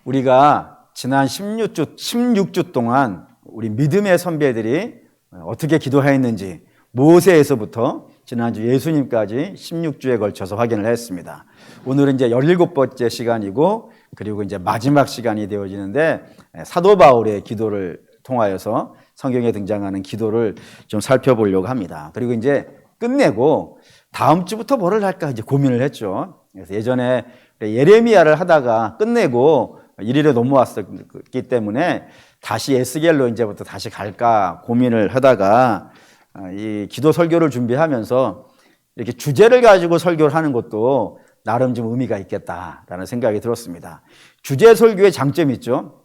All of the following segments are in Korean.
우리가 지난 16주 동안 우리 믿음의 선배들이 어떻게 기도하였는지 모세에서부터 지난주 예수님까지 16주에 걸쳐서 확인을 했습니다. 오늘은 이제 17번째 시간이고 그리고 이제 마지막 시간이 되어지는데 사도 바울의 기도를 통하여서 성경에 등장하는 기도를 좀 살펴보려고 합니다. 그리고 이제 끝내고 다음 주부터 뭐를 할까 이제 고민을 했죠. 그래서 예전에 예레미야를 하다가 끝내고 일일에 넘어왔었기 때문에 다시 에스겔로 이제부터 다시 갈까 고민을 하다가 이 기도 설교를 준비하면서 이렇게 주제를 가지고 설교를 하는 것도 나름 좀 의미가 있겠다라는 생각이 들었습니다. 주제 설교의 장점이 있죠.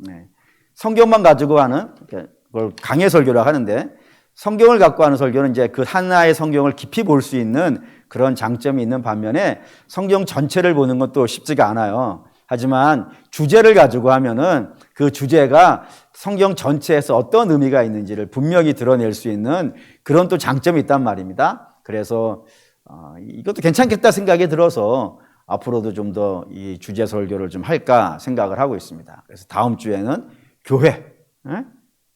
성경만 가지고 하는 그걸 강해 설교라고 하는데 성경을 갖고 하는 설교는 이제 그 하나의 성경을 깊이 볼 수 있는 그런 장점이 있는 반면에 성경 전체를 보는 것도 쉽지가 않아요. 하지만 주제를 가지고 하면은 그 주제가 성경 전체에서 어떤 의미가 있는지를 분명히 드러낼 수 있는 그런 또 장점이 있단 말입니다. 그래서 이것도 괜찮겠다 생각이 들어서 앞으로도 좀 더 이 주제 설교를 좀 할까 생각을 하고 있습니다. 그래서 다음 주에는 교회,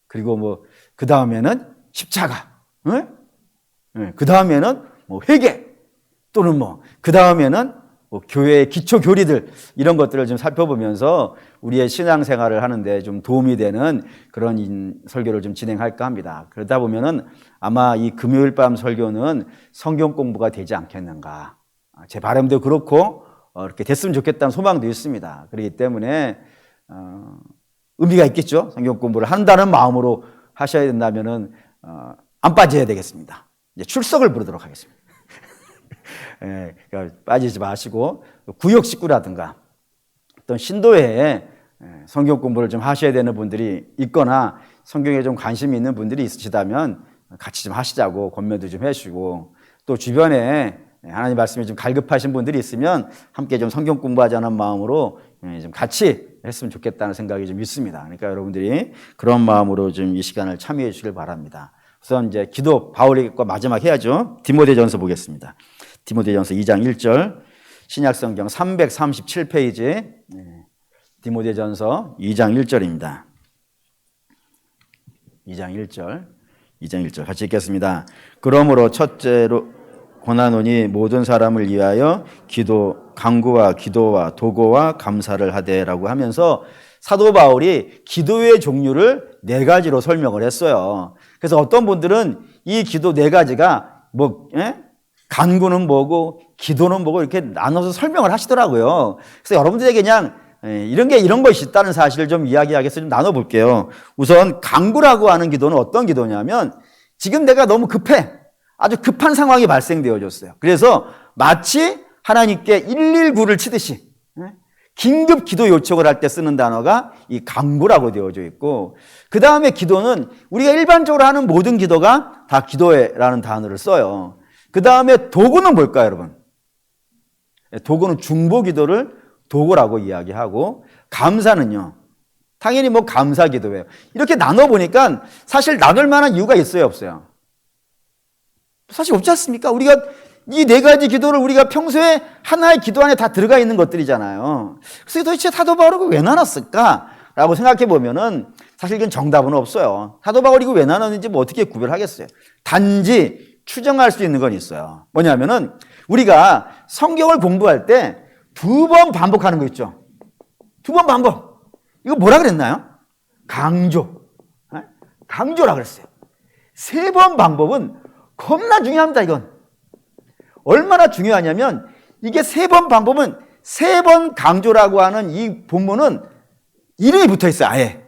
그리고 뭐 그 다음에는 십자가, 그 다음에는 뭐 회개, 또는 뭐 그 다음에는 뭐 교회의 기초 교리들 이런 것들을 좀 살펴보면서 우리의 신앙생활을 하는데 좀 도움이 되는 그런 설교를 좀 진행할까 합니다. 그러다 보면은 아마 이 금요일 밤 설교는 성경 공부가 되지 않겠는가. 제 바람도 그렇고 이렇게 됐으면 좋겠다는 소망도 있습니다. 그렇기 때문에 의미가 있겠죠. 성경 공부를 한다는 마음으로 하셔야 된다면은 안 빠져야 되겠습니다. 이제 출석을 부르도록 하겠습니다. 그러니까 빠지지 마시고 구역 식구라든가 어떤 신도회에 성경 공부를 좀 하셔야 되는 분들이 있거나 성경에 좀 관심이 있는 분들이 있으시다면 같이 좀 하시자고 권면도 좀 해주시고 또 주변에 하나님 말씀이 좀 갈급하신 분들이 있으면 함께 좀 성경 공부하자는 마음으로 좀 같이 했으면 좋겠다는 생각이 좀 있습니다. 그러니까 여러분들이 그런 마음으로 좀 이 시간을 참여해 주시길 바랍니다. 우선 이제 기도 바울이 마지막 해야죠. 디모데전서 보겠습니다. 디모데전서 2장 1절 신약성경 337페이지 디모데전서 2장 1절입니다. 2장 1절 같이 읽겠습니다. 그러므로 첫째로 권하노니 모든 사람을 위하여 간구와 기도와 도고와 감사를 하되라고 하면서 사도 바울이 기도의 종류를 4가지로 설명을 했어요. 그래서 어떤 분들은 이 기도 4가지가 간구는 뭐고 기도는 뭐고 이렇게 나눠서 설명을 하시더라고요. 그래서 여러분들에게 그냥 이런 것이 있다는 사실을 좀 이야기하겠어요. 좀 나눠볼게요. 우선 간구라고 하는 기도는 어떤 기도냐면 지금 내가 너무 급해. 아주 급한 상황이 발생되어졌어요. 그래서 마치 하나님께 119를 치듯이 긴급 기도 요청을 할 때 쓰는 단어가 이 간구라고 되어져 있고 그 다음에 기도는 우리가 일반적으로 하는 모든 기도가 다 기도라는 단어를 써요. 그 다음에 도구는 뭘까요, 여러분? 도구는 중보 기도를 도구라고 이야기하고 감사는요. 당연히 뭐 감사 기도예요. 이렇게 나눠보니까 사실 나눌 만한 이유가 있어요, 없어요? 사실 없지 않습니까? 우리가 이 4가지 기도를 우리가 평소에 하나의 기도 안에 다 들어가 있는 것들이잖아요. 그래서 도대체 사도 바울이 왜 나눴을까라고 생각해 보면은 사실 이건 정답은 없어요. 사도 바울이 왜 나눴는지 뭐 어떻게 구별하겠어요? 단지 추정할 수 있는 건 있어요. 뭐냐면은 우리가 성경을 공부할 때 2번 반복하는 거 있죠. 2번 반복. 이거 뭐라 그랬나요? 강조라 그랬어요. 3번 방법은 겁나 중요합니다, 이건. 얼마나 중요하냐면 이게 3번 방법은 3번 강조라고 하는 이 본문은 이름이 붙어 있어요, 아예.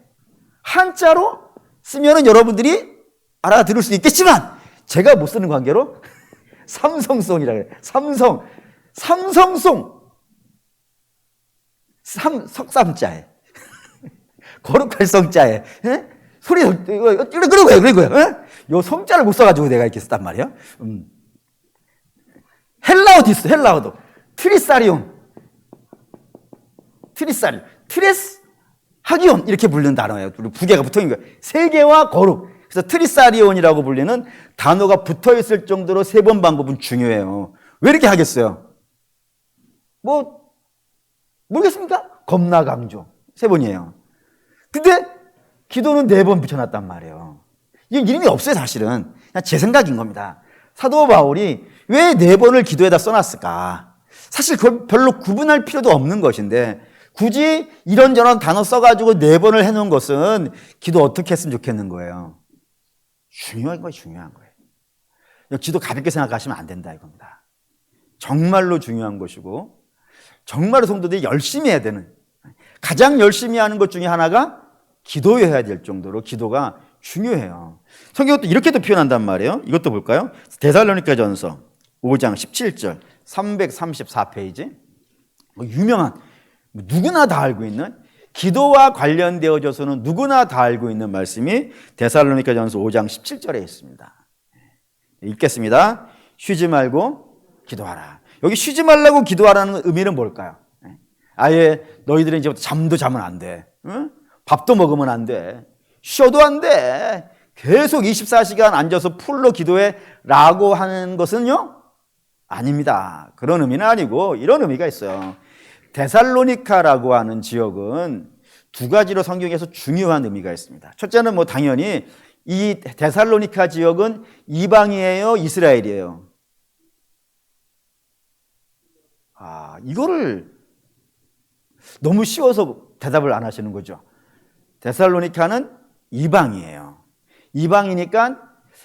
한자로 쓰면은 여러분들이 알아들을 수 있겠지만 제가 못 쓰는 관계로 삼성송이라 그래요. 삼성송. 석삼자에. 거룩할 성자에. 소리, 그리고요. 요 성자를 못 써가지고 내가 이렇게 썼단 말이에요. 헬라어도. 트리사리온. 트레스, 하기온. 이렇게 부르는 단어예요. 2개가 붙어 있는 거예요. 세계와 거룩. 그래서 트리사리온이라고 불리는 단어가 붙어 있을 정도로 3번 방법은 중요해요. 왜 이렇게 하겠어요? 모르겠습니까? 겁나 강조. 3번이에요. 근데 기도는 4번 붙여놨단 말이에요. 이게 이름이 없어요, 사실은. 그냥 제 생각인 겁니다. 사도 바울이 왜 4번을 기도에다 써놨을까? 사실 그걸 별로 구분할 필요도 없는 것인데 굳이 이런저런 단어 써가지고 4번을 해놓은 것은 기도 어떻게 했으면 좋겠는 거예요. 중요한 거예요, 중요한 거예요. 기도 가볍게 생각하시면 안 된다 이겁니다. 정말로 중요한 것이고 정말로 성도들이 열심히 해야 되는, 가장 열심히 하는 것 중에 하나가 기도해야 될 정도로 기도가 중요해요. 성경은 또 이렇게도 표현한단 말이에요. 이것도 볼까요? 데살로니가전서 5장 17절 334페이지. 유명한, 누구나 다 알고 있는, 기도와 관련되어져서는 누구나 다 알고 있는 말씀이 데살로니가전서 5장 17절에 있습니다. 읽겠습니다. 쉬지 말고 기도하라. 여기 쉬지 말라고 기도하라는 의미는 뭘까요? 아예 너희들은 이제부터 잠도 자면 안 돼. 응? 밥도 먹으면 안 돼. 쉬어도 안 돼. 계속 24시간 앉아서 풀로 기도해 라고 하는 것은요? 아닙니다. 그런 의미는 아니고 이런 의미가 있어요. 데살로니카라고 하는 지역은 두 가지로 성경에서 중요한 의미가 있습니다. 첫째는 당연히 이 데살로니카 지역은 이방이에요, 이스라엘이에요? 이거를 너무 쉬워서 대답을 안 하시는 거죠. 데살로니카는 이방이에요. 이방이니까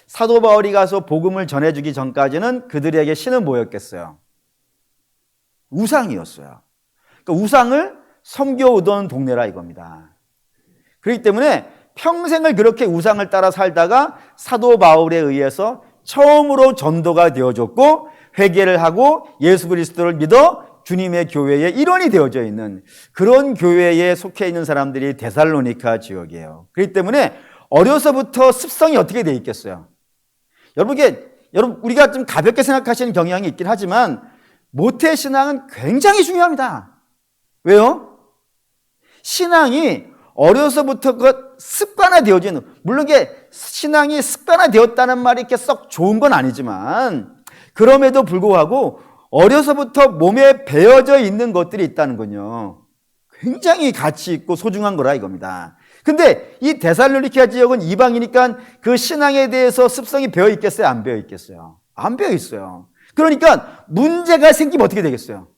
사도 바울이 가서 복음을 전해주기 전까지는 그들에게 신은 뭐였겠어요? 우상이었어요. 그러니까 우상을 섬겨오던 동네라 이겁니다. 그렇기 때문에 평생을 그렇게 우상을 따라 살다가 사도 바울에 의해서 처음으로 전도가 되어졌고 회개를 하고 예수 그리스도를 믿어 주님의 교회의 일원이 되어져 있는 그런 교회에 속해 있는 사람들이 데살로니카 지역이에요. 그렇기 때문에 어려서부터 습성이 어떻게 돼 있겠어요? 여러분, 우리가 좀 가볍게 생각하시는 경향이 있긴 하지만 모태신앙은 굉장히 중요합니다. 왜요? 신앙이 어려서부터 습관화되어지는, 물론 이게 신앙이 습관화되었다는 말이 이렇게 썩 좋은 건 아니지만 그럼에도 불구하고 어려서부터 몸에 배어져 있는 것들이 있다는 건요, 굉장히 가치 있고 소중한 거라 이겁니다. 근데 이 데살로니가 지역은 이방이니까 그 신앙에 대해서 습성이 배어 있겠어요? 안 배어 있겠어요? 안 배어 있어요. 그러니까 문제가 생기면 어떻게 되겠어요?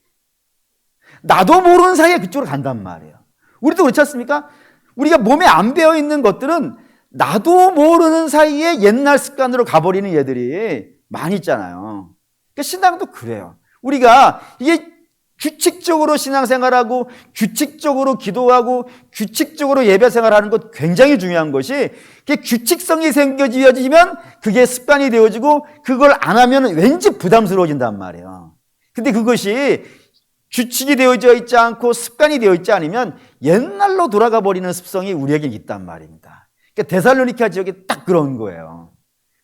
나도 모르는 사이에 그쪽으로 간단 말이에요. 우리도 그렇지 않습니까? 우리가 몸에 안 배어 있는 것들은 나도 모르는 사이에 옛날 습관으로 가버리는 얘들이 많이 있잖아요. 그러니까 신앙도 그래요. 우리가 이게 규칙적으로 신앙생활하고 규칙적으로 기도하고 규칙적으로 예배생활하는 것 굉장히 중요한 것이, 그게 규칙성이 생겨지면 그게 습관이 되어지고 그걸 안 하면 왠지 부담스러워진단 말이에요. 근데 그것이 규칙이 되어져 있지 않고 습관이 되어 있지 않으면 옛날로 돌아가 버리는 습성이 우리에게 있단 말입니다. 그러니까 데살로니가 지역이 딱 그런 거예요.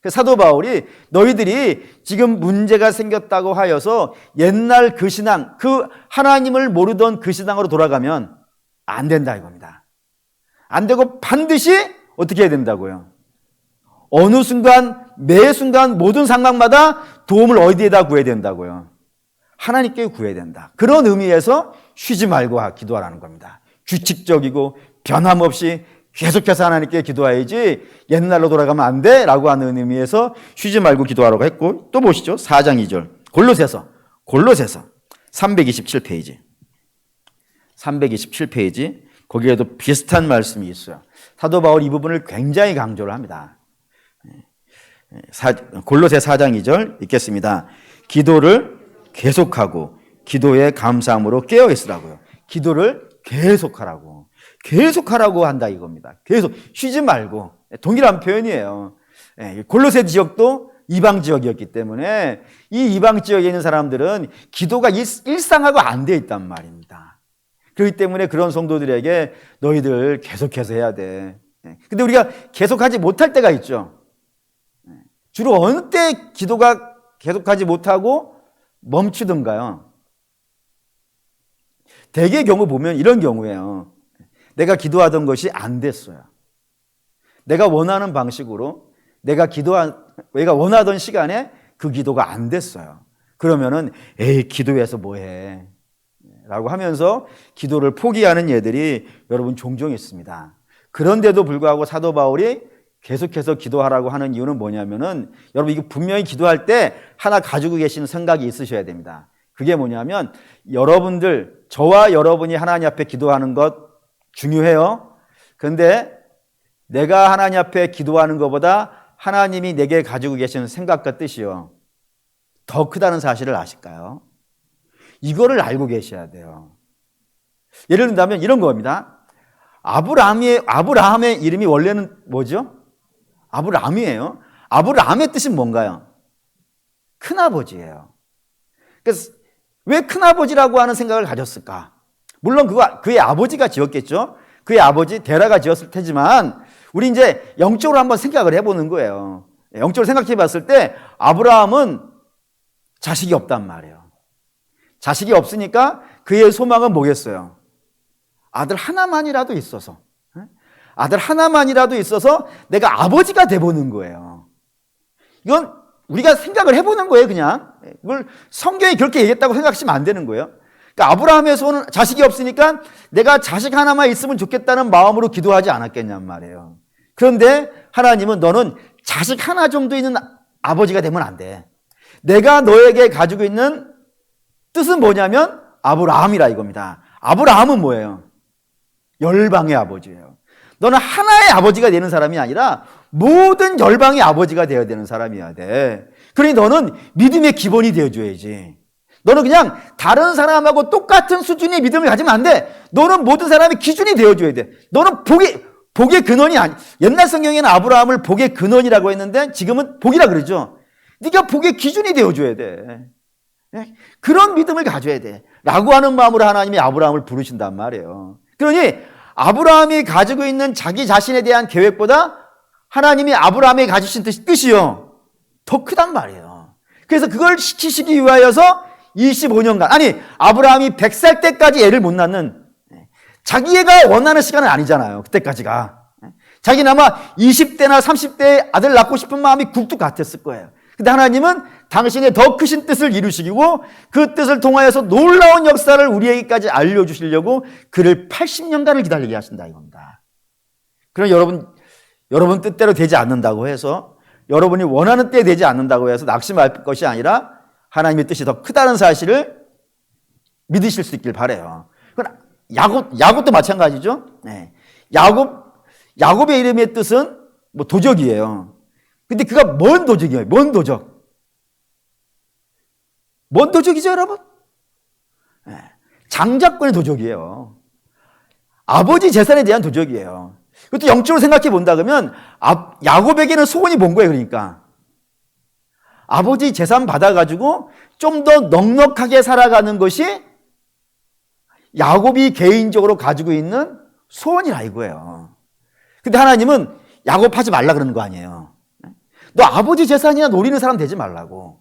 사도 바울이 너희들이 지금 문제가 생겼다고 하여서 옛날 그 신앙, 그 하나님을 모르던 그 신앙으로 돌아가면 안 된다 이겁니다. 안 되고 반드시 어떻게 해야 된다고요? 어느 순간, 매 순간 모든 상황마다 도움을 어디에다 구해야 된다고요? 하나님께 구해야 된다. 그런 의미에서 쉬지 말고 기도하라는 겁니다. 규칙적이고 변함없이 계속해서 하나님께 기도해야지 옛날로 돌아가면 안 돼 라고 하는 의미에서 쉬지 말고 기도하라고 했고, 또 보시죠. 4장 2절 골로새서 327페이지 327페이지 거기에도 비슷한 말씀이 있어요. 사도 바울 이 부분을 굉장히 강조를 합니다. 골로새 4장 2절 읽겠습니다. 기도를 계속하고 기도에 감사함으로 깨어 있으라고요. 기도를 계속하라고 한다 이겁니다. 계속 쉬지 말고. 동일한 표현이에요. 골로새 지역도 이방 지역이었기 때문에 이 이방 지역에 있는 사람들은 기도가 일상하고 안 돼 있단 말입니다. 그렇기 때문에 그런 성도들에게 너희들 계속해서 해야 돼. 근데 우리가 계속하지 못할 때가 있죠. 주로 어느 때 기도가 계속하지 못하고 멈추던가요? 대개의 경우 보면 이런 경우예요. 내가 기도하던 것이 안 됐어요. 내가 원하는 방식으로 내가 원하던 시간에 그 기도가 안 됐어요. 그러면은 기도해서 뭐해? 라고 하면서 기도를 포기하는 예들이 여러분 종종 있습니다. 그런데도 불구하고 사도 바울이 계속해서 기도하라고 하는 이유는 뭐냐면은 여러분 이거 분명히 기도할 때 하나 가지고 계시는 생각이 있으셔야 됩니다. 그게 뭐냐면 여러분들, 저와 여러분이 하나님 앞에 기도하는 것 중요해요. 그런데 내가 하나님 앞에 기도하는 것보다 하나님이 내게 가지고 계시는 생각과 뜻이요, 더 크다는 사실을 아실까요? 이거를 알고 계셔야 돼요. 예를 든다면 이런 겁니다. 아브라함의 이름이 원래는 뭐죠? 아브라함이에요. 아브라함의 뜻은 뭔가요? 큰아버지예요. 그래서 왜 큰아버지라고 하는 생각을 가졌을까? 물론 그의 아버지가 지었겠죠. 그의 아버지 데라가 지었을 테지만 우리 이제 영적으로 한번 생각을 해보는 거예요. 영적으로 생각해 봤을 때 아브라함은 자식이 없단 말이에요. 자식이 없으니까 그의 소망은 뭐겠어요? 아들 하나만이라도 있어서, 아들 하나만이라도 있어서 내가 아버지가 돼보는 거예요. 이건 우리가 생각을 해보는 거예요. 그냥 이걸 성경이 그렇게 얘기했다고 생각하시면 안 되는 거예요. 그러니까 아브라함의 소원은 자식이 없으니까 내가 자식 하나만 있으면 좋겠다는 마음으로 기도하지 않았겠냔 말이에요. 그런데 하나님은 너는 자식 하나 정도 있는 아버지가 되면 안 돼. 내가 너에게 가지고 있는 뜻은 뭐냐면 아브라함이라 이겁니다. 아브라함은 뭐예요? 열방의 아버지예요. 너는 하나의 아버지가 되는 사람이 아니라 모든 열방의 아버지가 되어야 되는 사람이어야 돼. 그러니 너는 믿음의 기본이 되어줘야지. 너는 그냥 다른 사람하고 똑같은 수준의 믿음을 가지면 안 돼. 너는 모든 사람의 기준이 되어줘야 돼. 너는 복의 근원이 아니. 옛날 성경에는 아브라함을 복의 근원이라고 했는데 지금은 복이라 그러죠. 네가 복의 기준이 되어줘야 돼. 그런 믿음을 가져야 돼. 라고 하는 마음으로 하나님이 아브라함을 부르신단 말이에요. 그러니 아브라함이 가지고 있는 자기 자신에 대한 계획보다 하나님이 아브라함이 가지신 뜻이요, 더 크단 말이에요. 그래서 그걸 시키시기 위하여서 25년간, 아니 아브라함이 100살 때까지 애를 못 낳는, 자기가 원하는 시간은 아니잖아요. 그때까지가. 자기는 아마 20대나 30대에 아들 낳고 싶은 마음이 굴뚝 같았을 거예요. 근데 하나님은 당신의 더 크신 뜻을 이루시고 그 뜻을 통하여서 놀라운 역사를 우리에게까지 알려주시려고 그를 80년간을 기다리게 하신다 이겁니다. 그럼 여러분 뜻대로 되지 않는다고 해서, 여러분이 원하는 때에 되지 않는다고 해서 낙심할 것이 아니라 하나님의 뜻이 더 크다는 사실을 믿으실 수 있길 바라요. 야곱도 마찬가지죠. 네. 야곱의 이름의 뜻은 뭐 도적이에요. 근데 그가 뭔 도적이에요? 뭔 도적? 뭔 도적이죠, 여러분? 네. 장자권의 도적이에요. 아버지 재산에 대한 도적이에요. 그것도 영적으로 생각해 본다 그러면 야곱에게는 소원이 뭔 거예요? 그러니까 아버지 재산 받아가지고 좀 더 넉넉하게 살아가는 것이 야곱이 개인적으로 가지고 있는 소원이라 이거예요. 근데 하나님은 야곱 하지 말라 그러는 거 아니에요. 너 아버지 재산이나 노리는 사람 되지 말라고.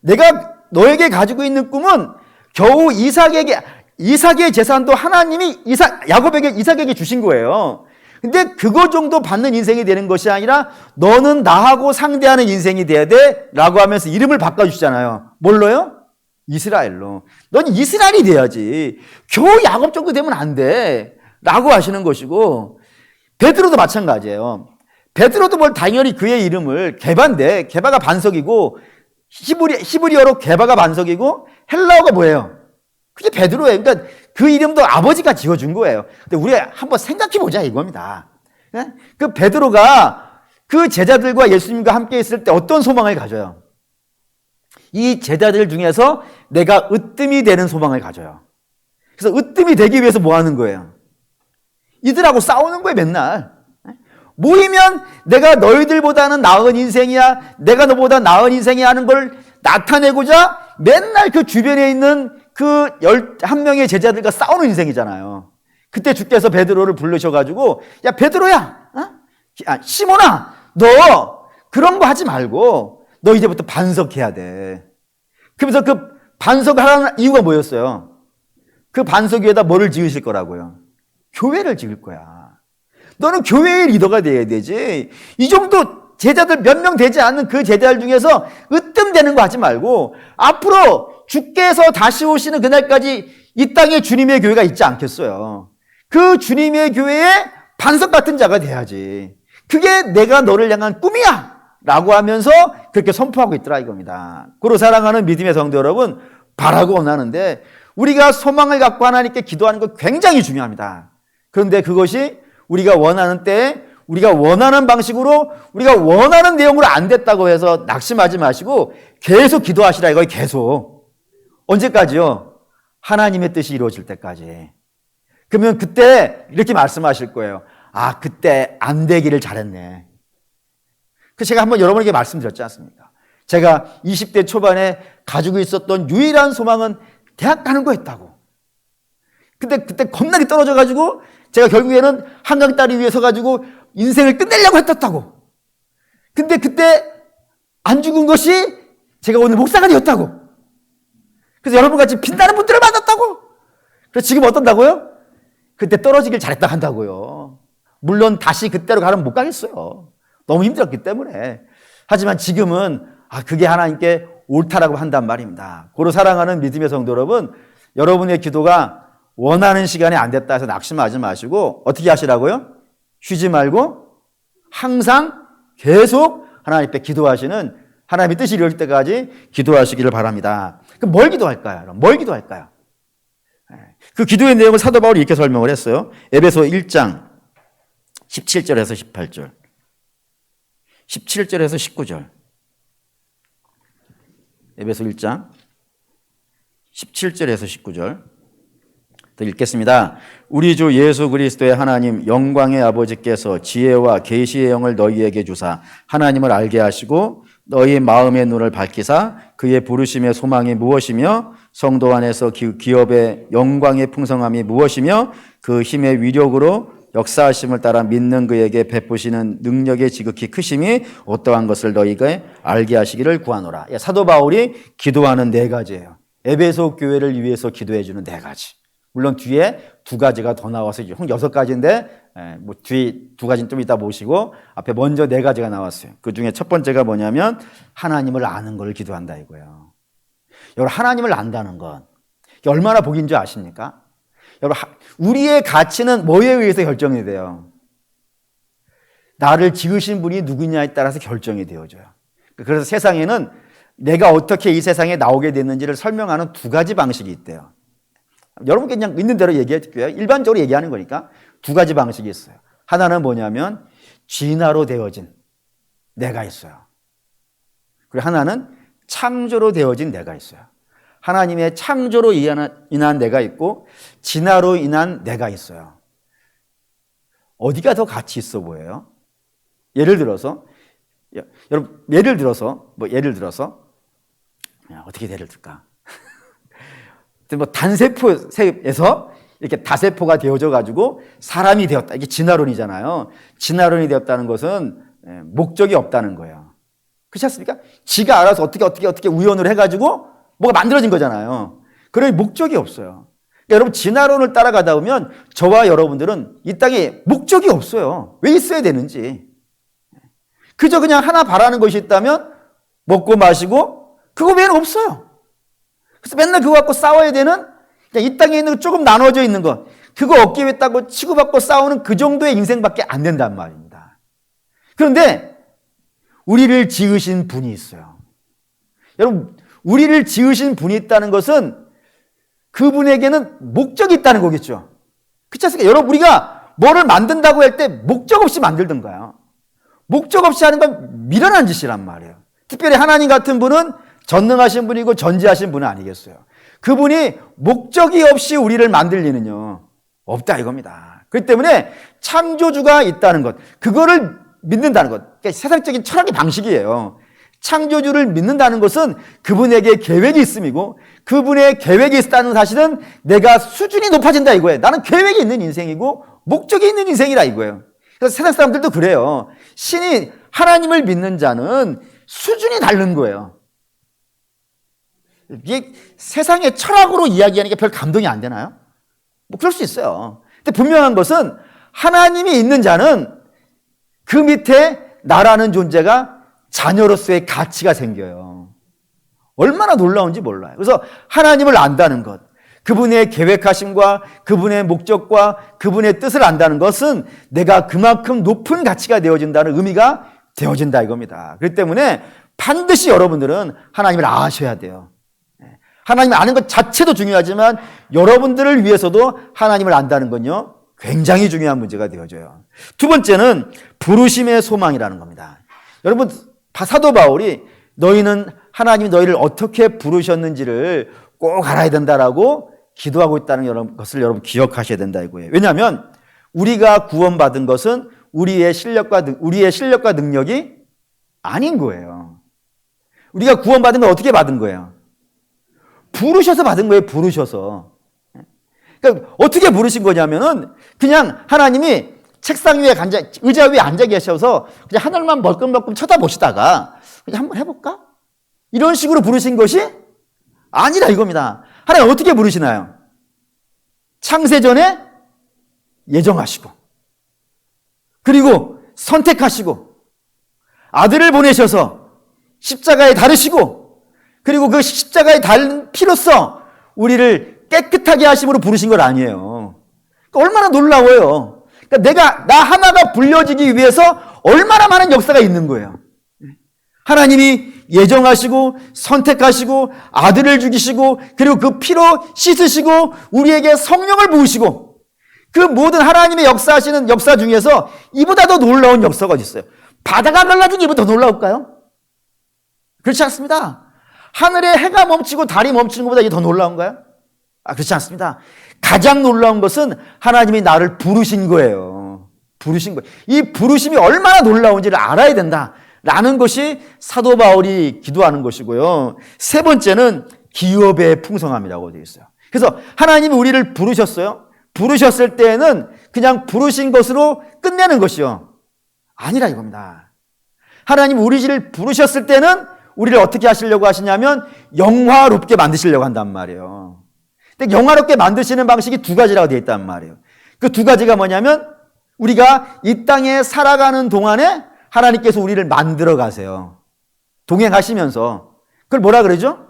내가 너에게 가지고 있는 꿈은 겨우 이삭의 재산도 하나님이 이삭에게 주신 거예요. 근데 그거 정도 받는 인생이 되는 것이 아니라 너는 나하고 상대하는 인생이 돼야 돼 라고 하면서 이름을 바꿔주시잖아요. 뭘로요? 이스라엘로. 넌 이스라엘이 돼야지. 겨우 야곱 정도 되면 안 돼 라고 하시는 것이고, 베드로도 마찬가지예요. 베드로도 당연히 그의 이름을 게바가 반석이고, 히브리어로 게바가 반석이고, 헬라어가 뭐예요? 그게 베드로예요. 그러니까 그 이름도 아버지가 지어준 거예요. 근데 우리 한번 생각해 보자 이겁니다. 그 베드로가 그 제자들과 예수님과 함께 있을 때 어떤 소망을 가져요? 이 제자들 중에서 내가 으뜸이 되는 소망을 가져요. 그래서 으뜸이 되기 위해서 뭐 하는 거예요? 이들하고 싸우는 거예요, 맨날. 모이면 내가 너희들보다는 나은 인생이야, 내가 너보다 나은 인생이야 하는 걸 나타내고자 맨날 그 주변에 있는 그 11명의 제자들과 싸우는 인생이잖아요. 그때 주께서 베드로를 부르셔가지고, 야, 베드로야, 시몬아, 너 그런 거 하지 말고 너 이제부터 반석해야 돼. 그러면서 그 반석하라는 이유가 뭐였어요? 그 반석 위에다 뭐를 지으실 거라고요? 교회를 지을 거야. 너는 교회의 리더가 돼야 되지. 이 정도 제자들 몇 명 되지 않는 그 제자들 중에서 으뜸되는 거 하지 말고 앞으로 주께서 다시 오시는 그날까지 이 땅에 주님의 교회가 있지 않겠어요. 그 주님의 교회에 반석 같은 자가 돼야지. 그게 내가 너를 향한 꿈이야! 라고 하면서 그렇게 선포하고 있더라 이겁니다. 그로 사랑하는 믿음의 성도 여러분, 바라고 원하는데 우리가 소망을 갖고 하나님께 기도하는 것 굉장히 중요합니다. 그런데 그것이 우리가 원하는 때에 우리가 원하는 방식으로 우리가 원하는 내용으로 안 됐다고 해서 낙심하지 마시고 계속 기도하시라 이거예요. 계속. 언제까지요? 하나님의 뜻이 이루어질 때까지. 그러면 그때 이렇게 말씀하실 거예요. 아, 그때 안 되기를 잘했네. 그 제가 한번 여러분에게 말씀드렸지 않습니까? 제가 20대 초반에 가지고 있었던 유일한 소망은 대학 가는 거였다고. 근데 그때 겁나게 떨어져가지고 제가 결국에는 한강 다리 위에 서가지고 인생을 끝내려고 했었다고. 근데 그때 안 죽은 것이 제가 오늘 목사가 되었다고. 그래서 여러분같이 빛나는 분들을 만났다고. 그래서 지금 어떤다고요? 그때 떨어지길 잘했다 한다고요. 물론 다시 그때로 가면 못 가겠어요. 너무 힘들었기 때문에. 하지만 지금은 그게 하나님께 옳다라고 한단 말입니다. 고로 사랑하는 믿음의 성도 여러분, 여러분의 기도가 원하는 시간에 안 됐다 해서 낙심하지 마시고 어떻게 하시라고요? 쉬지 말고 항상 계속 하나님 앞에 기도하시는 하나님의 뜻이 이루어질 때까지 기도하시기를 바랍니다. 그럼 뭘 기도할까요? 뭘 기도할까요? 그 기도의 내용을 사도 바울이 이렇게 설명을 했어요. 에베소 1장 17절에서 18절 17절에서 19절 에베소 1장 17절에서 19절 더 읽겠습니다. 우리 주 예수 그리스도의 하나님 영광의 아버지께서 지혜와 계시의 영을 너희에게 주사 하나님을 알게 하시고 너희 마음의 눈을 밝히사 그의 부르심의 소망이 무엇이며 성도 안에서 기업의 영광의 풍성함이 무엇이며 그 힘의 위력으로 역사하심을 따라 믿는 그에게 베푸시는 능력의 지극히 크심이 어떠한 것을 너희가 알게 하시기를 구하노라. 사도 바울이 기도하는 네 가지예요. 에베소 교회를 위해서 기도해 주는 네 가지. 물론 뒤에 두 가지가 더 나와서 총 6가지인데 뒤 두 가지는 좀 이따 보시고 앞에 먼저 네 가지가 나왔어요. 그 중에 첫 번째가 뭐냐면 하나님을 아는 걸 기도한다 이거예요. 여러분 하나님을 안다는 건 얼마나 복인 줄 아십니까? 여러분 우리의 가치는 뭐에 의해서 결정이 돼요? 나를 지으신 분이 누구냐에 따라서 결정이 되어져요. 그래서 세상에는 내가 어떻게 이 세상에 나오게 됐는지를 설명하는 두 가지 방식이 있대요. 여러분께 그냥 있는 대로 얘기해 드릴게요. 일반적으로 얘기하는 거니까 두 가지 방식이 있어요. 하나는 뭐냐면 진화로 되어진 내가 있어요. 그리고 하나는 창조로 되어진 내가 있어요. 하나님의 창조로 인한 내가 있고 진화로 인한 내가 있어요. 어디가 더 가치 있어 보여요? 예를 들어서 어떻게 예를 들까? 단세포에서 이렇게 다세포가 되어져 가지고 사람이 되었다. 이게 진화론이잖아요. 진화론이 되었다는 것은 목적이 없다는 거예요. 그렇지 않습니까? 지가 알아서 어떻게 우연을 해가지고 뭐가 만들어진 거잖아요. 그럴 목적이 없어요. 그러니까 여러분 진화론을 따라가다 보면 저와 여러분들은 이 땅에 목적이 없어요. 왜 있어야 되는지. 그저 그냥 하나 바라는 것이 있다면 먹고 마시고 그거 외에는 없어요. 그래서 맨날 그거 갖고 싸워야 되는 그냥 이 땅에 있는 거 조금 나눠져 있는 거 그거 얻기 위해 따고 치고받고 싸우는 그 정도의 인생밖에 안 된단 말입니다. 그런데 우리를 지으신 분이 있어요. 여러분 우리를 지으신 분이 있다는 것은 그분에게는 목적이 있다는 거겠죠. 그렇지 않습니까? 여러분 우리가 뭐를 만든다고 할 때 목적 없이 만들던 거예요. 목적 없이 하는 건 미련한 짓이란 말이에요. 특별히 하나님 같은 분은 전능하신 분이고 전지하신 분은 아니겠어요. 그분이 목적이 없이 우리를 만들 리는요 없다 이겁니다. 그렇기 때문에 창조주가 있다는 것 그거를 믿는다는 것 그러니까 세상적인 철학의 방식이에요. 창조주를 믿는다는 것은 그분에게 계획이 있음이고 그분의 계획이 있다는 사실은 내가 수준이 높아진다 이거예요. 나는 계획이 있는 인생이고 목적이 있는 인생이라 이거예요. 그래서 세상 사람들도 그래요. 신이 하나님을 믿는 자는 수준이 다른 거예요. 이게 세상의 철학으로 이야기하는 게 별 감동이 안 되나요? 뭐 그럴 수 있어요. 근데 분명한 것은 하나님이 있는 자는 그 밑에 나라는 존재가 자녀로서의 가치가 생겨요. 얼마나 놀라운지 몰라요. 그래서 하나님을 안다는 것 그분의 계획하심과 그분의 목적과 그분의 뜻을 안다는 것은 내가 그만큼 높은 가치가 되어진다는 의미가 되어진다 이겁니다. 그렇기 때문에 반드시 여러분들은 하나님을 아셔야 돼요. 하나님을 아는 것 자체도 중요하지만 여러분들을 위해서도 하나님을 안다는 건요, 굉장히 중요한 문제가 되어져요. 두 번째는 부르심의 소망이라는 겁니다. 여러분, 사도 바울이 너희는 하나님이 너희를 어떻게 부르셨는지를 꼭 알아야 된다라고 기도하고 있다는 것을 여러분 기억하셔야 된다 이거예요. 왜냐하면 우리가 구원받은 것은 우리의 실력과 능력이 아닌 거예요. 우리가 구원받은 건 어떻게 받은 거예요? 부르셔서 받은 거예요. 부르셔서. 그러니까 어떻게 부르신 거냐면은 그냥 하나님이 책상 위에 의자 위에 앉아 계셔서 그냥 하늘만 멀끔멀끔 쳐다보시다가 그냥 한번 해볼까? 이런 식으로 부르신 것이 아니라 이겁니다. 하나님 어떻게 부르시나요? 창세전에 예정하시고 그리고 선택하시고 아들을 보내셔서 십자가에 달으시고 그리고 그 십자가에 달린 피로써 우리를 깨끗하게 하심으로 부르신 건 아니에요. 그러니까 얼마나 놀라워요. 그러니까 나 하나가 불려지기 위해서 얼마나 많은 역사가 있는 거예요. 하나님이 예정하시고 선택하시고 아들을 죽이시고 그리고 그 피로 씻으시고 우리에게 성령을 부으시고 그 모든 하나님의 역사하시는 역사 중에서 이보다 더 놀라운 역사가 어디 있어요? 바다가 갈라진 게 이보다 더 놀라울까요? 그렇지 않습니다. 하늘에 해가 멈추고 달이 멈추는 것보다 이게 더 놀라운가요? 그렇지 않습니다. 가장 놀라운 것은 하나님이 나를 부르신 거예요. 부르신 거예요. 이 부르심이 얼마나 놀라운지를 알아야 된다라는 것이 사도 바울이 기도하는 것이고요. 세 번째는 기업의 풍성함이라고 되어 있어요. 그래서 하나님이 우리를 부르셨어요. 부르셨을 때에는 그냥 부르신 것으로 끝내는 것이요. 아니라 이겁니다. 하나님 우리를 부르셨을 때는 우리를 어떻게 하시려고 하시냐면 영화롭게 만드시려고 한단 말이에요. 근데 영화롭게 만드시는 방식이 두 가지라고 되어 있단 말이에요. 그 두 가지가 뭐냐면 우리가 이 땅에 살아가는 동안에 하나님께서 우리를 만들어 가세요. 동행하시면서. 그걸 뭐라 그러죠?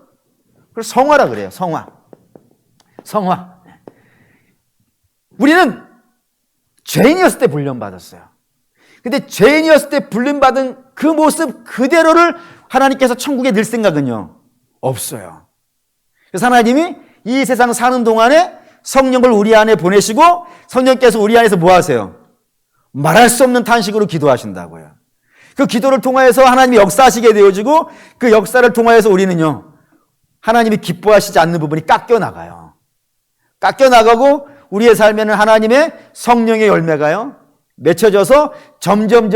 그걸 성화라 그래요. 성화. 우리는 죄인이었을 때 불륜받았어요. 근데 죄인이었을 때 불륜받은 그 모습 그대로를 하나님께서 천국에 넣을 생각은요, 없어요. 그래서 하나님이 이 세상 사는 동안에 성령을 우리 안에 보내시고 성령께서 우리 안에서 뭐 하세요? 말할 수 없는 탄식으로 기도하신다고요. 그 기도를 통하여서 하나님이 역사하시게 되어지고 그 역사를 통하여서 우리는요, 하나님이 기뻐하시지 않는 부분이 깎여나가요. 깎여나가고 우리의 삶에는 하나님의 성령의 열매가요, 맺혀져서 점점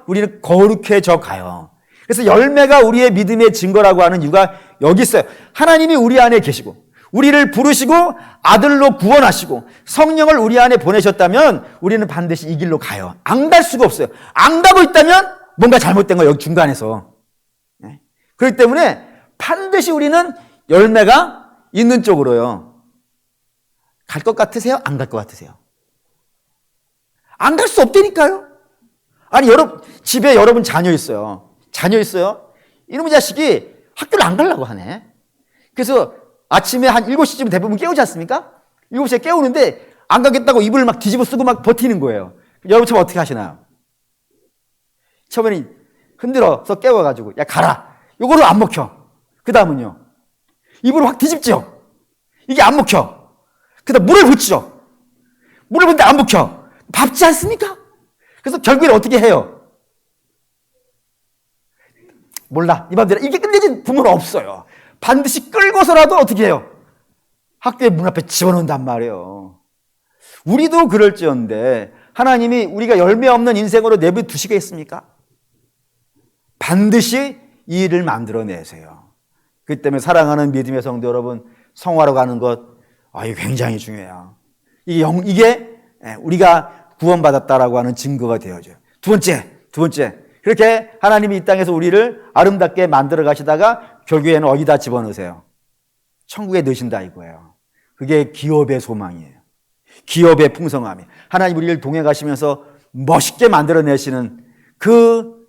우리는 거룩해져 가요. 그래서 열매가 우리의 믿음의 증거라고 하는 이유가 여기 있어요. 하나님이 우리 안에 계시고 우리를 부르시고 아들로 구원하시고 성령을 우리 안에 보내셨다면 우리는 반드시 이 길로 가요. 안 갈 수가 없어요. 안 가고 있다면 뭔가 잘못된 거예요. 여기 중간에서. 그렇기 때문에 반드시 우리는 열매가 있는 쪽으로요. 갈 것 같으세요? 안 갈 것 같으세요? 안 갈 수 없다니까요. 아니 집에 여러분 자녀 있어요. 이놈의 자식이 학교를 안 가려고 하네. 그래서 아침에 한 7시쯤 대부분 깨우지 않습니까? 7시에 깨우는데 안 가겠다고 이불을 막 뒤집어 쓰고 막 버티는 거예요. 여러분 처음 어떻게 하시나요? 처음에는 흔들어서 깨워가지고 야 가라. 요거를 안 먹혀. 그 다음은요, 이불을 확 뒤집죠. 이게 안 먹혀. 그 다음 물을 붓죠. 물을 붓는데 안 먹혀. 밟지 않습니까? 그래서 결국에 어떻게 해요? 몰라. 이 맘대로. 이게 끝내진 부모는 없어요. 반드시 끌고서라도 어떻게 해요? 학교의 문 앞에 집어넣는단 말이에요. 우리도 그럴지언데 하나님이 우리가 열매 없는 인생으로 내버려두시겠습니까? 반드시 이 일을 만들어내세요. 그렇기 때문에 사랑하는 믿음의 성도 여러분, 성화로 가는 것, 이게 굉장히 중요해요. 이게 우리가 구원받았다라고 하는 증거가 되어져요. 두 번째. 그렇게 하나님이 이 땅에서 우리를 아름답게 만들어 가시다가 결국에는 어디다 집어넣으세요? 천국에 넣으신다 이거예요. 그게 기업의 소망이에요. 기업의 풍성함이. 하나님 우리를 동행하시면서 멋있게 만들어내시는 그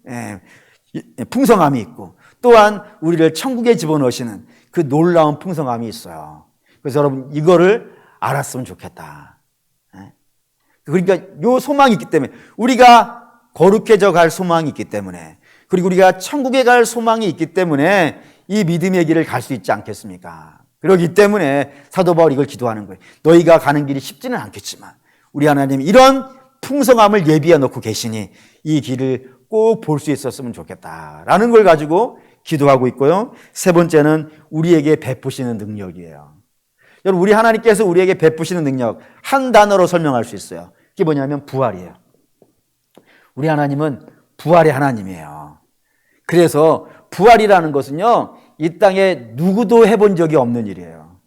풍성함이 있고 또한 우리를 천국에 집어넣으시는 그 놀라운 풍성함이 있어요. 그래서 여러분 이거를 알았으면 좋겠다. 그러니까 요 소망이 있기 때문에, 우리가 거룩해져 갈 소망이 있기 때문에, 그리고 우리가 천국에 갈 소망이 있기 때문에 이 믿음의 길을 갈 수 있지 않겠습니까? 그렇기 때문에 사도 바울이 이걸 기도하는 거예요. 너희가 가는 길이 쉽지는 않겠지만 우리 하나님이 이런 풍성함을 예비해 놓고 계시니 이 길을 꼭 볼 수 있었으면 좋겠다라는 걸 가지고 기도하고 있고요. 세 번째는 우리에게 베푸시는 능력이에요. 여러분, 우리 하나님께서 우리에게 베푸시는 능력, 한 단어로 설명할 수 있어요. 그게 뭐냐면 부활이에요. 우리 하나님은 부활의 하나님이에요. 그래서 부활이라는 것은요, 이 땅에 누구도 해본 적이 없는 일이에요.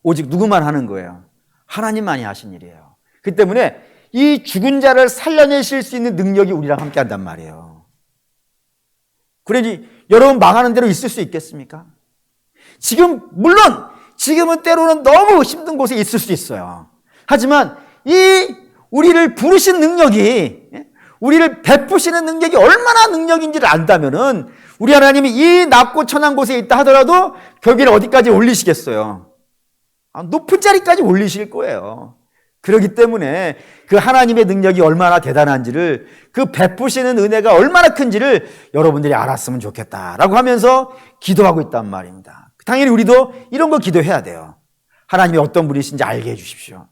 오직 누구만 하는 거예요. 하나님만이 하신 일이에요. 그렇기 때문에 이 죽은 자를 살려내실 수 있는 능력이 우리랑 함께 한단 말이에요. 그러니 여러분 망하는 대로 있을 수 있겠습니까? 물론 지금은 때로는 너무 힘든 곳에 있을 수 있어요. 하지만 이 우리를 부르신 능력이, 우리를 베푸시는 능력이 얼마나 능력인지를 안다면은 우리 하나님이 이 낮고 천한 곳에 있다 하더라도 결국에는 어디까지 올리시겠어요? 높은 자리까지 올리실 거예요. 그렇기 때문에 그 하나님의 능력이 얼마나 대단한지를, 그 베푸시는 은혜가 얼마나 큰지를 여러분들이 알았으면 좋겠다라고 하면서 기도하고 있단 말입니다. 당연히 우리도 이런 거 기도해야 돼요. 하나님이 어떤 분이신지 알게 해주십시오.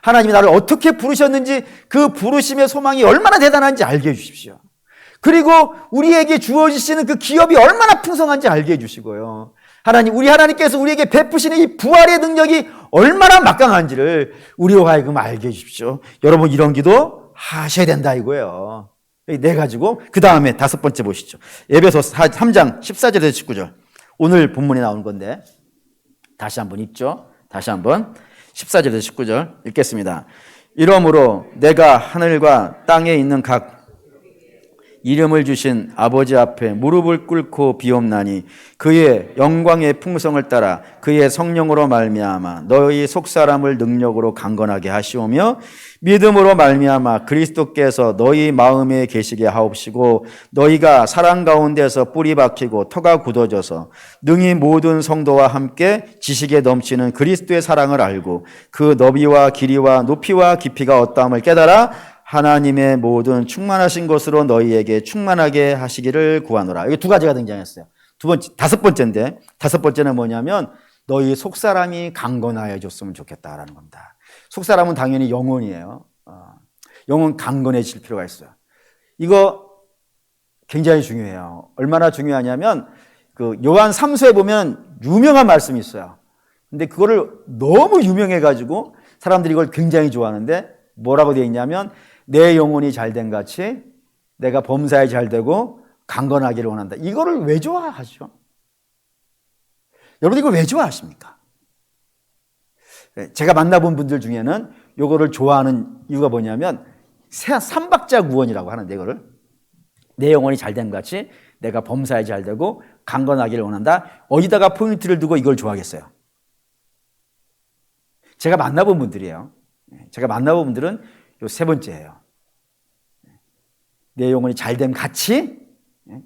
하나님이 나를 어떻게 부르셨는지, 그 부르심의 소망이 얼마나 대단한지 알게 해주십시오. 그리고 우리에게 주어지시는 그 기업이 얼마나 풍성한지 알게 해주시고요. 우리 하나님께서 우리에게 베푸시는 이 부활의 능력이 얼마나 막강한지를 우리와 하여금 알게 해주십시오. 여러분, 이런 기도 하셔야 된다 이거예요. 네 가지고 그 다음에 다섯 번째 보시죠. 에베소 3장 14절에서 19절. 오늘 본문에 나오는 건데 다시 한번 읽죠. 다시 한번 14절에서 19절 읽겠습니다. 이러므로 내가 하늘과 땅에 있는 각 이름을 주신 아버지 앞에 무릎을 꿇고 비옵나니 그의 영광의 풍성을 따라 그의 성령으로 말미암아 너희 속사람을 능력으로 강건하게 하시오며 믿음으로 말미암아 그리스도께서 너희 마음에 계시게 하옵시고 너희가 사랑 가운데서 뿌리 박히고 터가 굳어져서 능히 모든 성도와 함께 지식에 넘치는 그리스도의 사랑을 알고 그 너비와 길이와 높이와 깊이가 어떠함을 깨달아 하나님의 모든 충만하신 것으로 너희에게 충만하게 하시기를 구하노라. 이게 두 가지가 등장했어요. 다섯 번째는 뭐냐면 너희 속사람이 강건하여 줬으면 좋겠다라는 겁니다. 속사람은 당연히 영혼이에요. 영혼 강건해질 필요가 있어요. 이거 굉장히 중요해요. 얼마나 중요하냐면 그 요한 3서에 보면 유명한 말씀이 있어요. 근데 그거를 너무 유명해가지고 사람들이 이걸 굉장히 좋아하는데 뭐라고 되어 있냐면 내 영혼이 잘된 같이 내가 범사에 잘되고 강건하기를 원한다. 이거를 왜 좋아하죠? 여러분, 이걸 왜 좋아하십니까? 제가 만나본 분들 중에는 이거를 좋아하는 이유가 뭐냐면 삼박자 구원이라고 하는데, 이거를 내 영혼이 잘된 같이 내가 범사에 잘되고 강건하기를 원한다. 어디다가 포인트를 두고 이걸 좋아하겠어요? 제가 만나본 분들이에요. 제가 만나본 분들은 요 세 번째예요. 내 영혼이 잘됨 같이,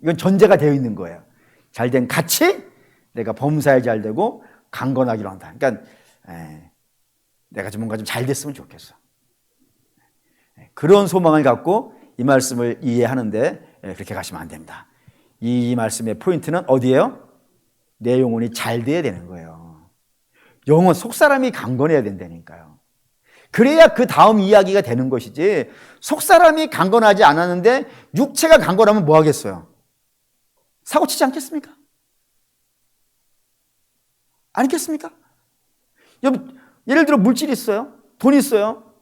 이건 전제가 되어 있는 거예요. 잘됨 같이 내가 범사에 잘되고 강건하기로 한다. 그러니까 내가 좀 뭔가 좀 잘됐으면 좋겠어. 그런 소망을 갖고 이 말씀을 이해하는데 그렇게 가시면 안 됩니다. 이 말씀의 포인트는 어디예요? 내 영혼이 잘돼야 되는 거예요. 영혼, 속사람이 강건해야 된다니까요. 그래야 그 다음 이야기가 되는 것이지, 속사람이 강건하지 않았는데 육체가 강건하면 뭐 하겠어요? 사고치지 않겠습니까? 아니겠습니까? 예를 들어 물질이 있어요. 돈 있어요.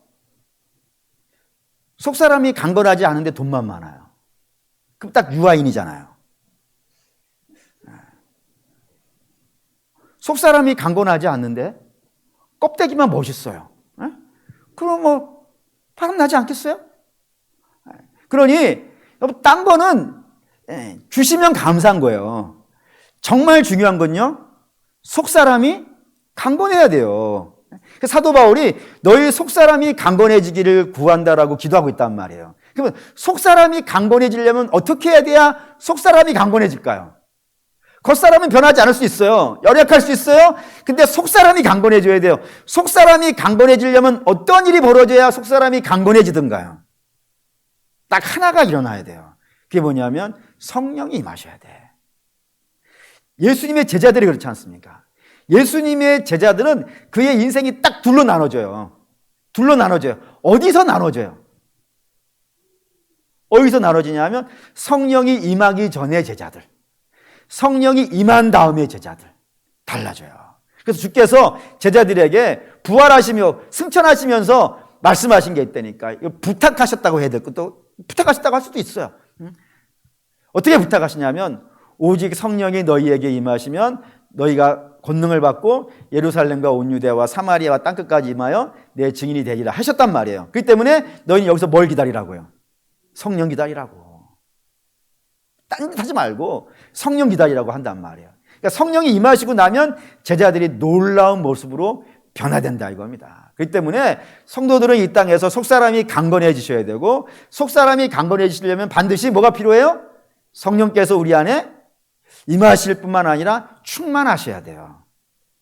속사람이 강건하지 않은데 돈만 많아요. 그럼 딱 유아인이잖아요. 속사람이 강건하지 않는데 껍데기만 멋있어요. 그럼 뭐 바람 나지 않겠어요? 그러니 딴 거는 주시면 감사한 거예요. 정말 중요한 건요, 속사람이 강건해야 돼요. 사도 바울이 너희 속사람이 강건해지기를 구한다라고 기도하고 있단 말이에요. 그러면 속사람이 강건해지려면 어떻게 해야 돼야 속사람이 강건해질까요? 겉사람은 변하지 않을 수 있어요. 열약할 수 있어요. 근데 속사람이 강건해져야 돼요. 속사람이 강건해지려면 어떤 일이 벌어져야 속사람이 강건해지던가요? 딱 하나가 일어나야 돼요. 그게 뭐냐면 성령이 임하셔야 돼. 예수님의 제자들이 그렇지 않습니까? 예수님의 제자들은 그의 인생이 딱 둘로 나눠져요. 둘로 나눠져요. 어디서 나눠져요? 어디서 나눠지냐면 성령이 임하기 전의 제자들, 성령이 임한 다음의 제자들, 달라져요. 그래서 주께서 제자들에게 부활하시며 승천하시면서 말씀하신 게 있다니까. 이거 부탁하셨다고 해야 될 것도 부탁하셨다고 할 수도 있어요. 어떻게 부탁하시냐면 오직 성령이 너희에게 임하시면 너희가 권능을 받고 예루살렘과 온 유대와 사마리아와 땅끝까지 임하여 내 증인이 되리라 하셨단 말이에요. 그렇기 때문에 너희는 여기서 뭘 기다리라고요? 성령 기다리라고. 딴 짓 하지 말고 성령 기다리라고 한단 말이에요. 그러니까 성령이 임하시고 나면 제자들이 놀라운 모습으로 변화된다 이겁니다. 그렇기 때문에 성도들은 이 땅에서 속사람이 강건해지셔야 되고, 속사람이 강건해지시려면 반드시 뭐가 필요해요? 성령께서 우리 안에 임하실 뿐만 아니라 충만하셔야 돼요.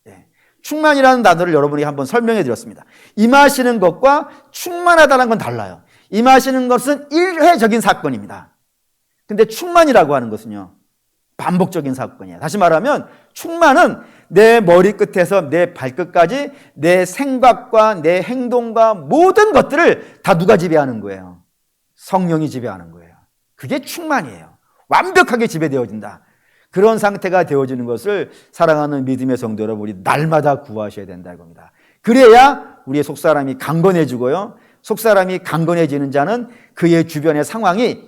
네. 충만이라는 단어를 여러분이 한번 설명해 드렸습니다. 임하시는 것과 충만하다는 건 달라요. 임하시는 것은 일회적인 사건입니다. 근데 충만이라고 하는 것은요, 반복적인 사건이에요. 다시 말하면 충만은 내 머리끝에서 내 발끝까지 내 생각과 내 행동과 모든 것들을 다 누가 지배하는 거예요? 성령이 지배하는 거예요. 그게 충만이에요. 완벽하게 지배되어진다. 그런 상태가 되어지는 것을 사랑하는 믿음의 성도 여러분, 우리 날마다 구하셔야 된다 이겁니다. 그래야 우리의 속사람이 강건해지고요, 속사람이 강건해지는 자는 그의 주변의 상황이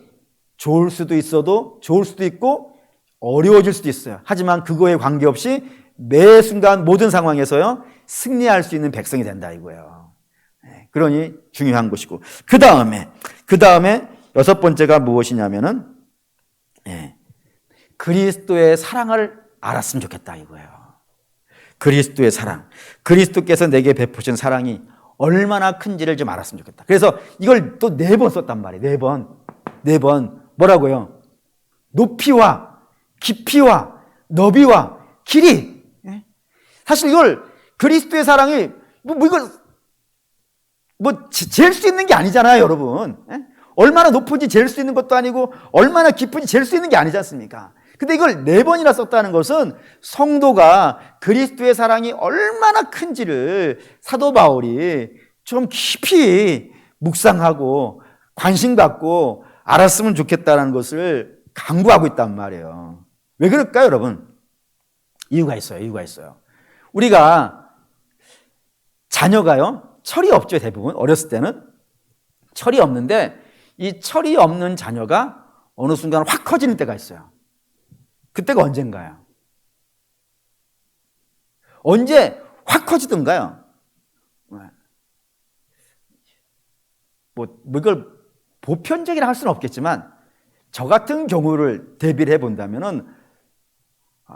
좋을 수도 있고 어려워질 수도 있어요. 하지만 그거에 관계없이 매 순간 모든 상황에서요 승리할 수 있는 백성이 된다 이거예요. 그러니 중요한 것이고, 그 다음에 여섯 번째가 무엇이냐면은 그리스도의 사랑을 알았으면 좋겠다 이거예요. 그리스도의 사랑, 그리스도께서 내게 베푸신 사랑이 얼마나 큰지를 좀 알았으면 좋겠다. 그래서 이걸 또 4번 썼단 말이에요. 4번 뭐라고요? 높이와 깊이와 너비와 길이. 사실 이걸 그리스도의 사랑이 잴 수 있는 게 아니잖아요, 여러분. 얼마나 높은지 잴 수 있는 것도 아니고 얼마나 깊은지 잴 수 있는 게 아니지 않습니까? 근데 이걸 4번이나 썼다는 것은 성도가 그리스도의 사랑이 얼마나 큰지를 사도 바울이 좀 깊이 묵상하고 관심 갖고 알았으면 좋겠다는 것을 강구하고 있단 말이에요. 왜 그럴까요, 여러분? 이유가 있어요. 우리가 자녀가요, 철이 없죠, 대부분. 어렸을 때는 철이 없는데 이 철이 없는 자녀가 어느 순간 확 커지는 때가 있어요. 그때가 언젠가요? 언제 확 커지던가요? 이걸 보편적이라 할 수는 없겠지만 저 같은 경우를 대비를 해본다면은